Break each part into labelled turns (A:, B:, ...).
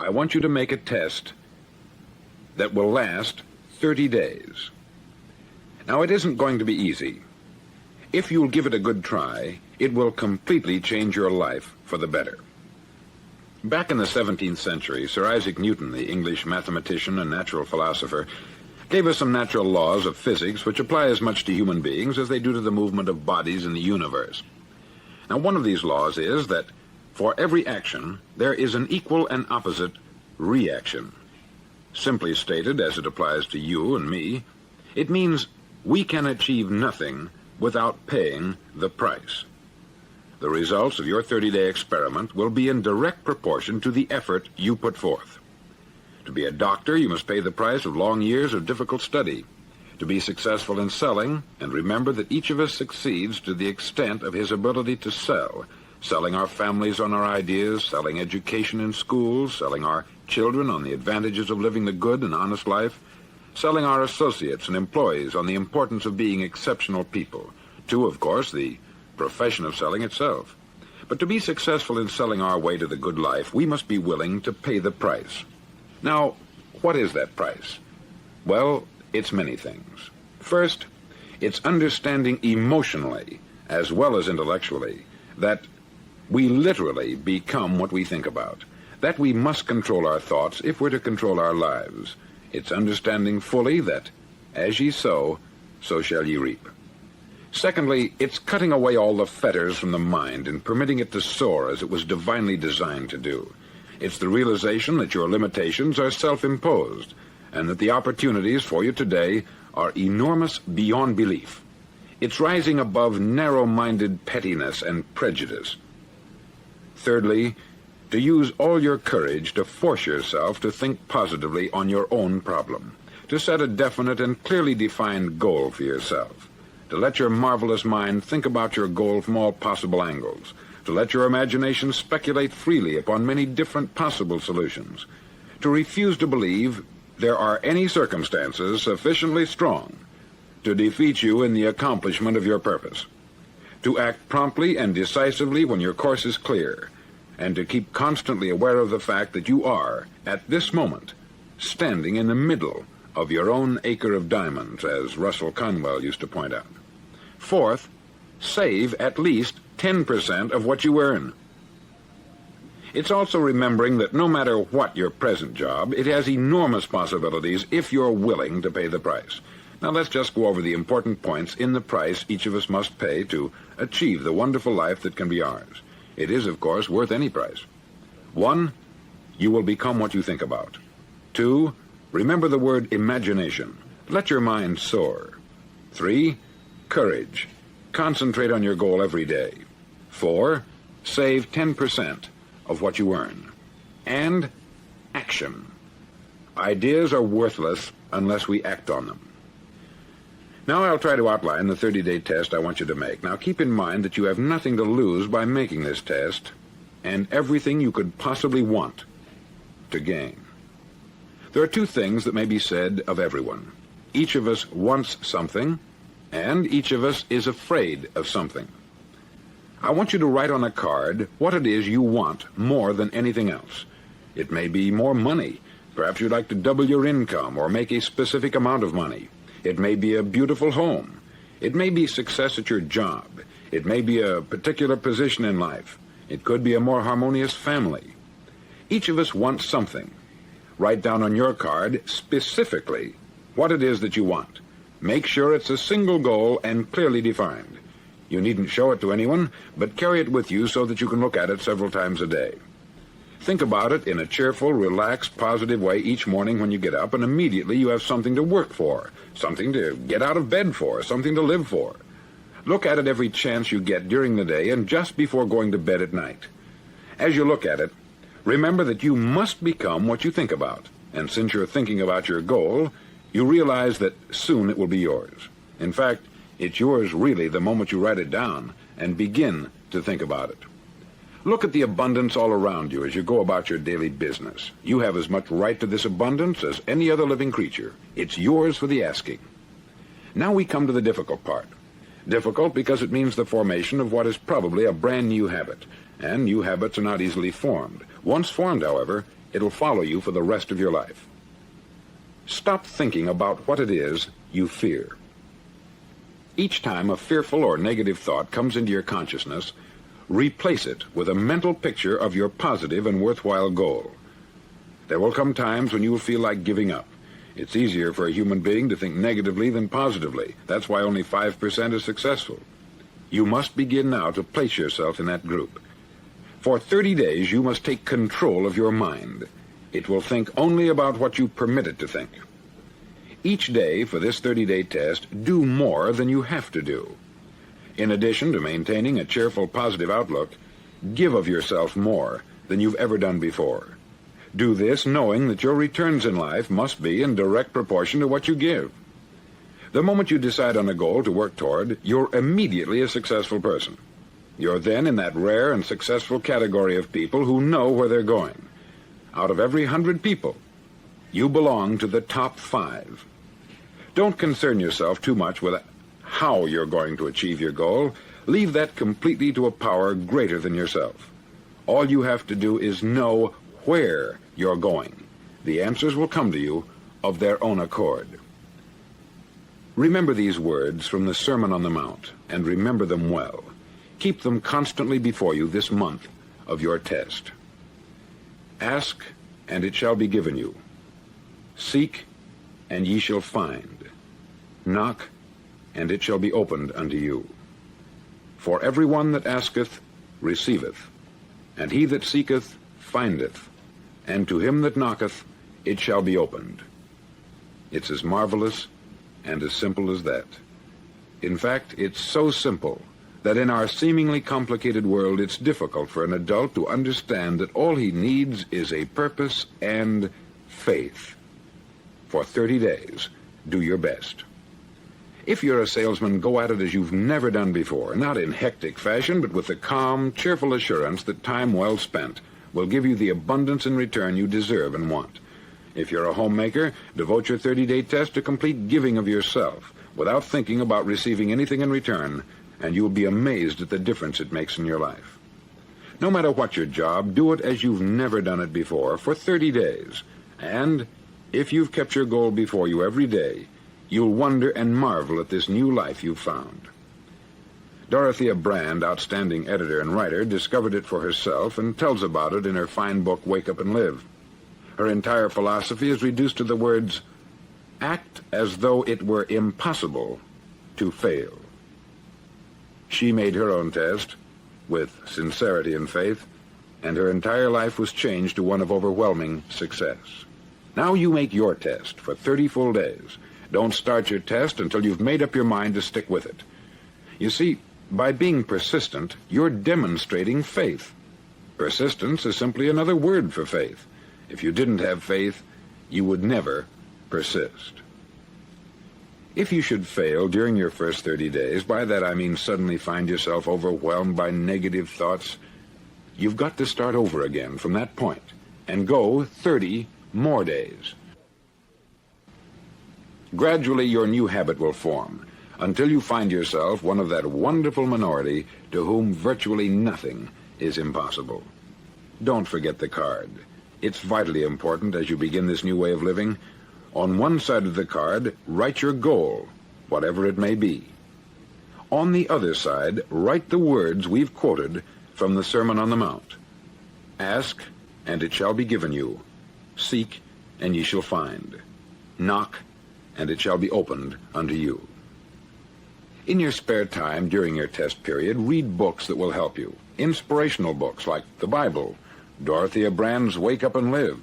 A: I want you to make a test that will last 30 days. Now, it isn't going to be easy. If you'll give it a good try, it will completely change your life for the better. Back in the 17th century, Sir Isaac Newton, the English mathematician and natural philosopher, gave us some natural laws of physics which apply as much to human beings as they do to the movement of bodies in the universe. Now, one of these laws is that for every action, there is an equal and opposite reaction. Simply stated, as it applies to you and me, it means we can achieve nothing without paying the price. The results of your 30-day experiment will be in direct proportion to the effort you put forth. To be a doctor, you must pay the price of long years of difficult study. To be successful in selling, and remember that each of us succeeds to the extent of his ability to sell, selling our families on our ideas, selling education in schools, selling our children on the advantages of living the good and honest life, selling our associates and employees on the importance of being exceptional people, to, of course, the profession of selling itself. But to be successful in selling our way to the good life, we must be willing to pay the price. Now, what is that price? Well, it's many things. First, it's understanding emotionally, as well as intellectually, that we literally become what we think about, that we must control our thoughts if we're to control our lives. It's understanding fully that, as ye sow, so shall ye reap. Secondly, it's cutting away all the fetters from the mind and permitting it to soar as it was divinely designed to do. It's the realization that your limitations are self-imposed, and that the opportunities for you today are enormous beyond belief. It's rising above narrow-minded pettiness and prejudice. Thirdly, to use all your courage to force yourself to think positively on your own problem, to set a definite and clearly defined goal for yourself, to let your marvelous mind think about your goal from all possible angles, to let your imagination speculate freely upon many different possible solutions, to refuse to believe there are any circumstances sufficiently strong to defeat you in the accomplishment of your purpose, to act promptly and decisively when your course is clear, and to keep constantly aware of the fact that you are, at this moment, standing in the middle of your own acre of diamonds, as Russell Conwell used to point out. Fourth, save at least 10% of what you earn. It's also remembering that no matter what your present job, it has enormous possibilities if you're willing to pay the price. Now let's just go over the important points in the price each of us must pay to achieve the wonderful life that can be ours. It is, of course, worth any price. 1, you will become what you think about. 2, remember the word imagination. Let your mind soar. 3, courage. Concentrate on your goal every day. 4, save 10% of what you earn. And action. Ideas are worthless unless we act on them. Now I'll try to outline the 30-day test I want you to make. Now keep in mind that you have nothing to lose by making this test, and everything you could possibly want to gain. There are 2 things that may be said of everyone. Each of us wants something, and each of us is afraid of something. I want you to write on a card what it is you want more than anything else. It may be more money. Perhaps you'd like to double your income or make a specific amount of money. It may be a beautiful home. It may be success at your job. It may be a particular position in life. It could be a more harmonious family. Each of us wants something. Write down on your card specifically what it is that you want. Make sure it's a single goal and clearly defined. You needn't show it to anyone, but carry it with you so that you can look at it several times a day. Think about it in a cheerful, relaxed, positive way each morning when you get up, and immediately you have something to work for, something to get out of bed for, something to live for. Look at it every chance you get during the day and just before going to bed at night. As you look at it, remember that you must become what you think about, and since you're thinking about your goal, you realize that soon it will be yours. In fact, it's yours really the moment you write it down and begin to think about it. Look at the abundance all around you as you go about your daily business. You have as much right to this abundance as any other living creature. It's yours for the asking. Now we come to the difficult part. Difficult because it means the formation of what is probably a brand new habit, and new habits are not easily formed. Once formed, however, It'll follow you for the rest of your life. Stop thinking about what it is you fear. Each time a fearful or negative thought comes into your consciousness, replace it with a mental picture of your positive and worthwhile goal. There will come times when you will feel like giving up. It's easier for a human being to think negatively than positively. That's why only 5% is successful. You must begin now to place yourself in that group. For 30 days, you must take control of your mind. It will think only about what you permit it to think. Each day for this 30-day test, do more than you have to do. In addition to maintaining a cheerful, positive outlook, give of yourself more than you've ever done before. Do this knowing that your returns in life must be in direct proportion to what you give. The moment you decide on a goal to work toward, you're immediately a successful person. You're then in that rare and successful category of people who know where they're going. Out of every 100 people, you belong to the top 5. Don't concern yourself too much with how you're going to achieve your goal. Leave that completely to a power greater than yourself. All you have to do is know where you're going. The answers will come to you of their own accord. Remember these words from the Sermon on the Mount, and remember them well. Keep them constantly before you this month of your test. Ask, and it shall be given you. Seek, and ye shall find. Knock, and it shall be opened unto you. For every one that asketh receiveth, and he that seeketh findeth, and to him that knocketh it shall be opened. It's as marvelous and as simple as that. In fact, it's so simple that in our seemingly complicated world it's difficult for an adult to understand that all he needs is a purpose and faith. For 30 days, do your best. If you're a salesman, go at it as you've never done before, not in hectic fashion, but with the calm, cheerful assurance that time well spent will give you the abundance in return you deserve and want. If you're a homemaker, devote your 30-day test to complete giving of yourself without thinking about receiving anything in return, and you'll be amazed at the difference it makes in your life. No matter what your job, do it as you've never done it before for 30 days. And if you've kept your goal before you every day, you'll wonder and marvel at this new life you've found. Dorothea Brand, outstanding editor and writer, discovered it for herself and tells about it in her fine book, Wake Up and Live. Her entire philosophy is reduced to the words, act as though it were impossible to fail. She made her own test with sincerity and faith, and her entire life was changed to one of overwhelming success. Now you make your test for 30 full days. Don't start your test until you've made up your mind to stick with it. You see, by being persistent, you're demonstrating faith. Persistence is simply another word for faith. If you didn't have faith, you would never persist. If you should fail during your first 30 days, by that I mean suddenly find yourself overwhelmed by negative thoughts, you've got to start over again from that point and go 30 more days. Gradually, your new habit will form until you find yourself one of that wonderful minority to whom virtually nothing is impossible. Don't forget the card. It's vitally important as you begin this new way of living. On one side of the card, write your goal, whatever it may be. On the other side, write the words we've quoted from the Sermon on the Mount. Ask, and it shall be given you. Seek, and ye shall find. Knock, and it shall be opened unto you. In your spare time during your test period, read books that will help you. Inspirational books like the Bible, Dorothea Brand's Wake Up and Live,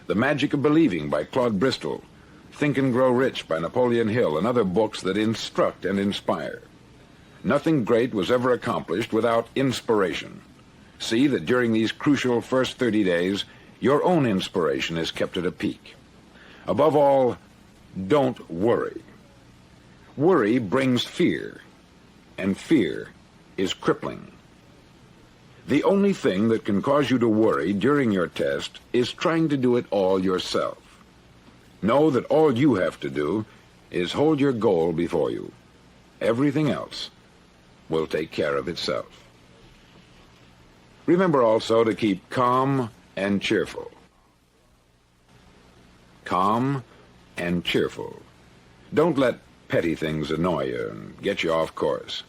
A: The Magic of Believing by Claude Bristol, Think and Grow Rich by Napoleon Hill, and other books that instruct and inspire. Nothing great was ever accomplished without inspiration. See that during these crucial first 30 days, your own inspiration is kept at a peak. Above all, don't worry. Worry brings fear, and fear is crippling. The only thing that can cause you to worry during your test is trying to do it all yourself. Know that all you have to do is hold your goal before you. Everything else will take care of itself. Remember also to keep calm and cheerful. calm and cheerful. Don't let petty things annoy you and get you off course.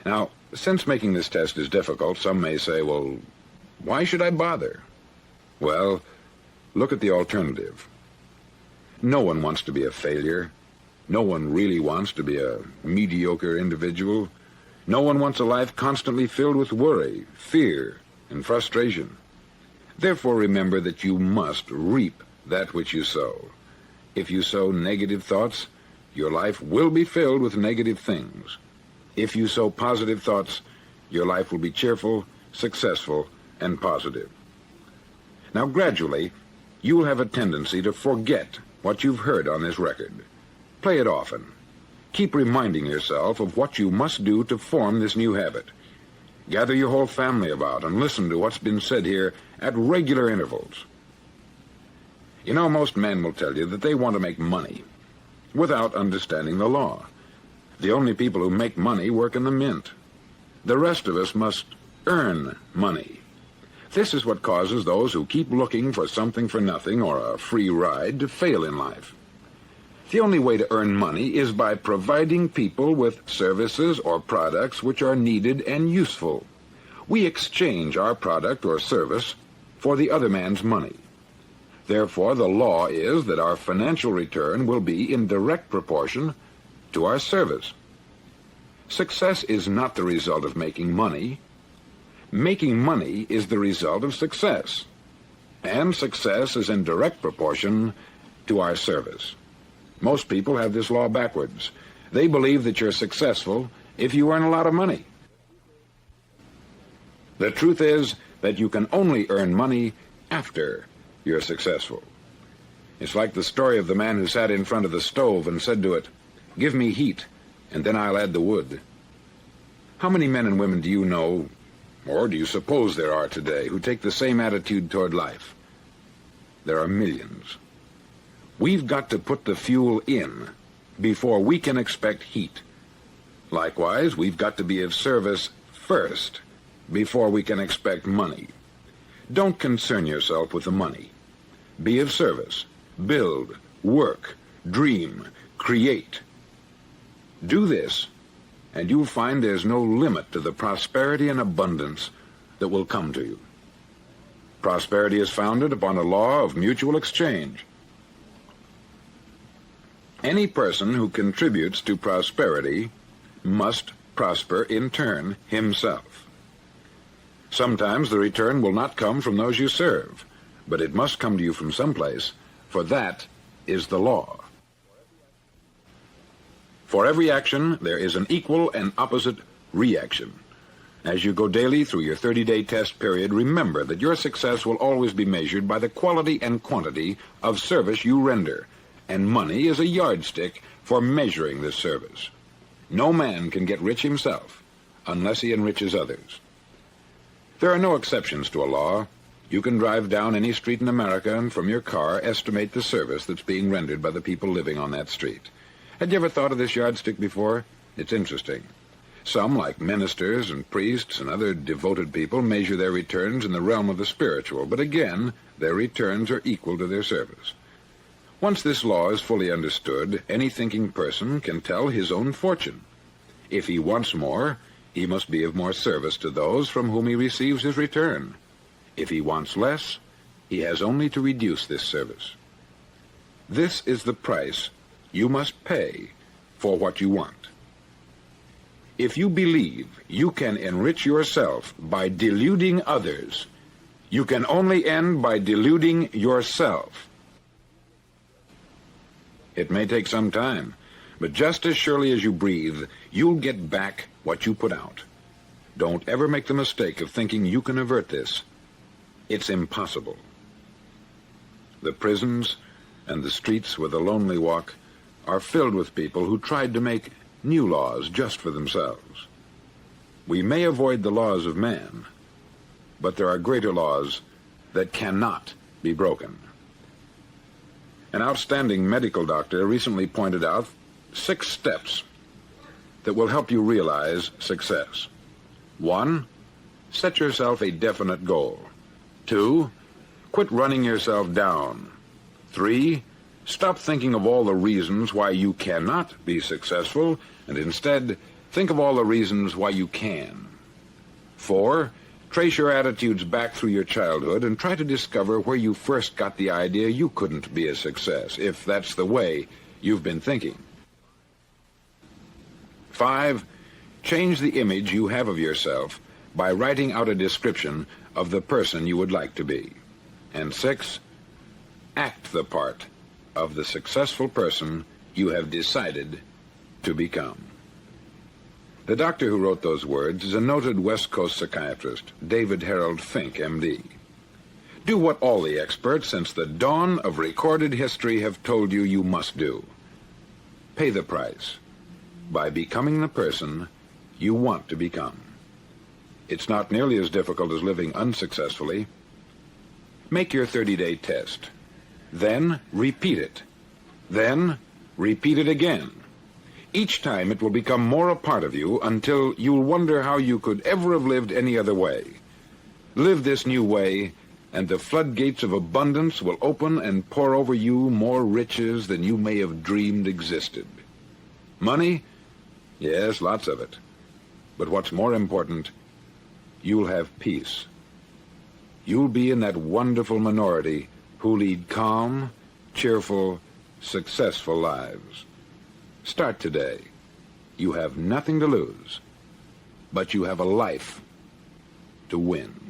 A: Now, since making this test is difficult, some may say, well, why should I bother? Well, look at the alternative. No one wants to be a failure. No one really wants to be a mediocre individual. No one wants a life constantly filled with worry, fear, and frustration. Therefore, remember that you must reap that which you sow. If you sow negative thoughts, your life will be filled with negative things. If you sow positive thoughts, your life will be cheerful, successful, and positive. Now, gradually, you will have a tendency to forget what you've heard on this record. Play it often. Keep reminding yourself of what you must do to form this new habit. Gather your whole family about and listen to what's been said here at regular intervals. You know, most men will tell you that they want to make money without understanding the law. The only people who make money work in the mint. The rest of us must earn money. This is what causes those who keep looking for something for nothing or a free ride to fail in life. The only way to earn money is by providing people with services or products which are needed and useful. We exchange our product or service for the other man's money. Therefore, the law is that our financial return will be in direct proportion to our service. Success is not the result of making money. Making money is the result of success. And success is in direct proportion to our service. Most people have this law backwards. They believe that you're successful if you earn a lot of money. The truth is that you can only earn money after you're successful. It's like the story of the man who sat in front of the stove and said to it, "Give me heat, and then I'll add the wood." How many men and women do you know, or do you suppose there are today, who take the same attitude toward life? There are millions. We've got to put the fuel in before we can expect heat. Likewise, we've got to be of service first before we can expect money. Don't concern yourself with the money. Be of service. Build, work, dream, create. Do this, and you'll find there's no limit to the prosperity and abundance that will come to you. Prosperity is founded upon a law of mutual exchange. Any person who contributes to prosperity must prosper in turn himself. Sometimes the return will not come from those you serve, but it must come to you from someplace, for that is the law. For every action, there is an equal and opposite reaction. As you go daily through your 30-day test period, remember that your success will always be measured by the quality and quantity of service you render, and money is a yardstick for measuring this service. No man can get rich himself unless he enriches others. There are no exceptions to a law. You can drive down any street in America and from your car estimate the service that's being rendered by the people living on that street. Had you ever thought of this yardstick before? It's interesting. Some, like ministers and priests and other devoted people, measure their returns in the realm of the spiritual, but again, their returns are equal to their service. Once this law is fully understood, any thinking person can tell his own fortune. If he wants more, he must be of more service to those from whom he receives his return. If he wants less, he has only to reduce this service. This is the price you must pay for what you want. If you believe you can enrich yourself by deluding others, you can only end by deluding yourself. It may take some time, but just as surely as you breathe, you'll get back what you put out. Don't ever make the mistake of thinking you can avert this. It's impossible. The prisons and the streets where the lonely walk are filled with people who tried to make new laws just for themselves. We may avoid the laws of man, but there are greater laws that cannot be broken. An outstanding medical doctor recently pointed out 6 steps that will help you realize success. 1, set yourself a definite goal. 2, quit running yourself down. 3. Stop thinking of all the reasons why you cannot be successful, and instead think of all the reasons why you can. 4. Trace your attitudes back through your childhood and try to discover where you first got the idea you couldn't be a success, if that's the way you've been thinking. 5. Change the image you have of yourself by writing out a description of the person you would like to be. And 6. Act the part of the successful person you have decided to become. The doctor who wrote those words is a noted West Coast psychiatrist, David Harold Fink, M.D. Do what all the experts since the dawn of recorded history have told you you must do. Pay the price by becoming the person you want to become. It's not nearly as difficult as living unsuccessfully. Make your 30-day test. Then repeat it. Then repeat it again. Each time it will become more a part of you until you'll wonder how you could ever have lived any other way. Live this new way, and the floodgates of abundance will open and pour over you more riches than you may have dreamed existed. Money? Yes, lots of it. But what's more important, you'll have peace. You'll be in that wonderful minority who lead calm, cheerful, successful lives. Start today. You have nothing to lose, but you have a life to win.